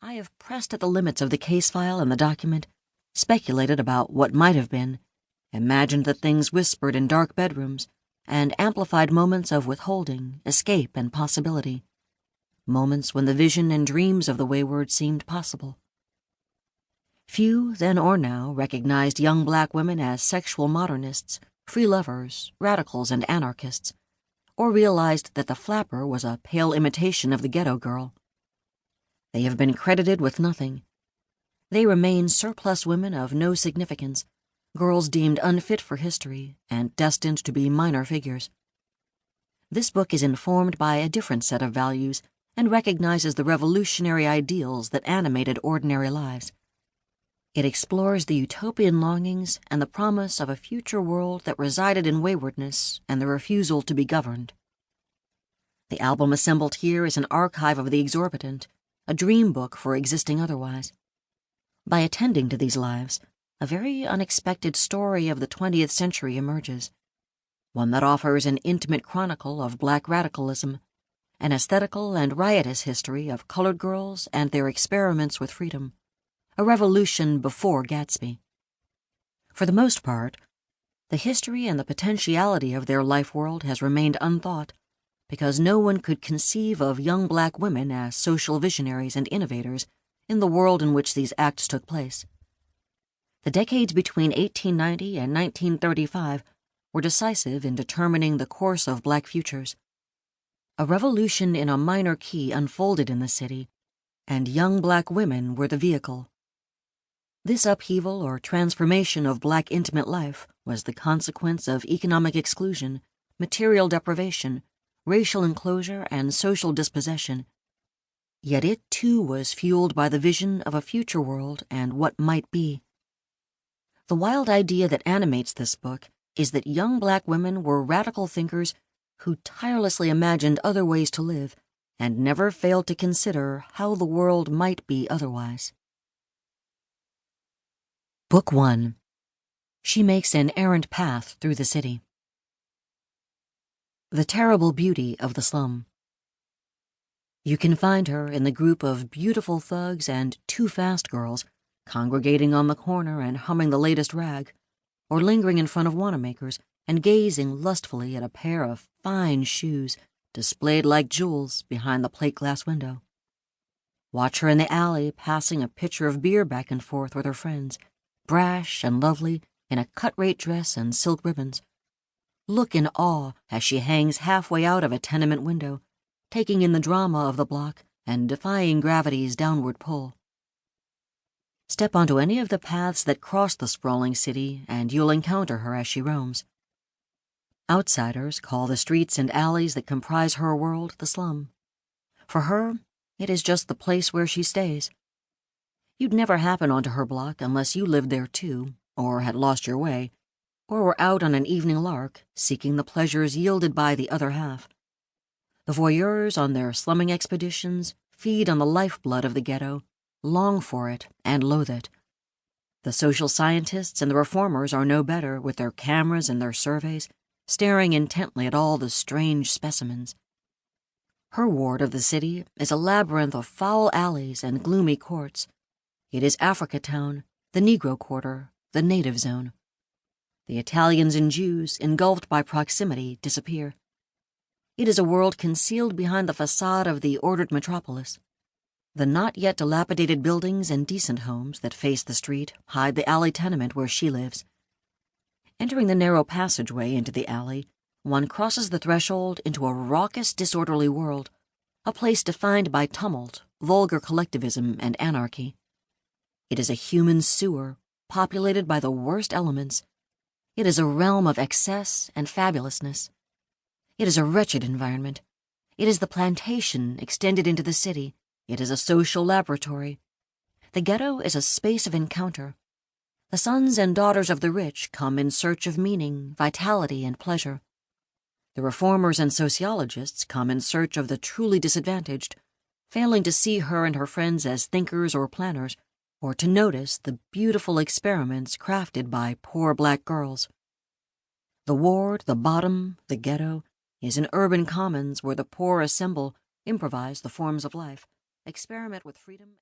I have pressed at the limits of the case file and the document, speculated about what might have been, imagined the things whispered in dark bedrooms, and amplified moments of withholding, escape, and possibility. Moments when the vision and dreams of the wayward seemed possible. Few, then or now, recognized young black women as sexual modernists, free lovers, radicals, and anarchists, or realized that the flapper was a pale imitation of the ghetto girl. They have been credited with nothing. They remain surplus women of no significance, girls deemed unfit for history and destined to be minor figures. This book is informed by a different set of values and recognizes the revolutionary ideals that animated ordinary lives. It explores the utopian longings and the promise of a future world that resided in waywardness and the refusal to be governed. The album assembled here is an archive of the exorbitant, a dream book for existing otherwise. By attending to these lives, a very unexpected story of the 20th century emerges, one that offers an intimate chronicle of black radicalism, an aesthetical and riotous history of colored girls and their experiments with freedom, a revolution before Gatsby. For the most part, the history and the potentiality of their life world has remained unthought, because no one could conceive of young black women as social visionaries and innovators in the world in which these acts took place. The decades between 1890 and 1935 were decisive in determining the course of black futures. A revolution in a minor key unfolded in the city, and young black women were the vehicle. This upheaval or transformation of black intimate life was the consequence of economic exclusion, material deprivation, racial enclosure, and social dispossession. Yet it, too, was fueled by the vision of a future world and what might be. The wild idea that animates this book is that young black women were radical thinkers who tirelessly imagined other ways to live and never failed to consider how the world might be otherwise. Book 1. She makes an errant path through the city. The terrible beauty of the slum. You can find her in the group of beautiful thugs and too fast girls congregating on the corner and humming the latest rag, or lingering in front of Wanamaker's and gazing lustfully at a pair of fine shoes displayed like jewels behind the plate glass window. Watch her in the alley passing a pitcher of beer back and forth with her friends, brash and lovely in a cut-rate dress and silk ribbons. Look in awe as she hangs halfway out of a tenement window, taking in the drama of the block and defying gravity's downward pull. Step onto any of the paths that cross the sprawling city and you'll encounter her as she roams. Outsiders call the streets and alleys that comprise her world the slum. For her, it is just the place where she stays. You'd never happen onto her block unless you lived there too, or had lost your way, or were out on an evening lark, seeking the pleasures yielded by the other half. The voyeurs on their slumming expeditions feed on the lifeblood of the ghetto, long for it, and loathe it. The social scientists and the reformers are no better, with their cameras and their surveys, staring intently at all the strange specimens. Her ward of the city is a labyrinth of foul alleys and gloomy courts. It is Africa Town, the Negro Quarter, the Native Zone. The Italians and Jews, engulfed by proximity, disappear. It is a world concealed behind the facade of the ordered metropolis. The not yet dilapidated buildings and decent homes that face the street hide the alley tenement where she lives. Entering the narrow passageway into the alley, one crosses the threshold into a raucous, disorderly world, a place defined by tumult, vulgar collectivism, and anarchy. It is a human sewer, populated by the worst elements. It is a realm of excess and fabulousness. It is a wretched environment. It is the plantation extended into the city. It is a social laboratory. The ghetto is a space of encounter. The sons and daughters of the rich come in search of meaning, vitality, and pleasure. The reformers and sociologists come in search of the truly disadvantaged, failing to see her and her friends as thinkers or planners, or to notice the beautiful experiments crafted by poor black girls. The ward, the bottom, the ghetto, is an urban commons where the poor assemble, improvise the forms of life, experiment with freedom.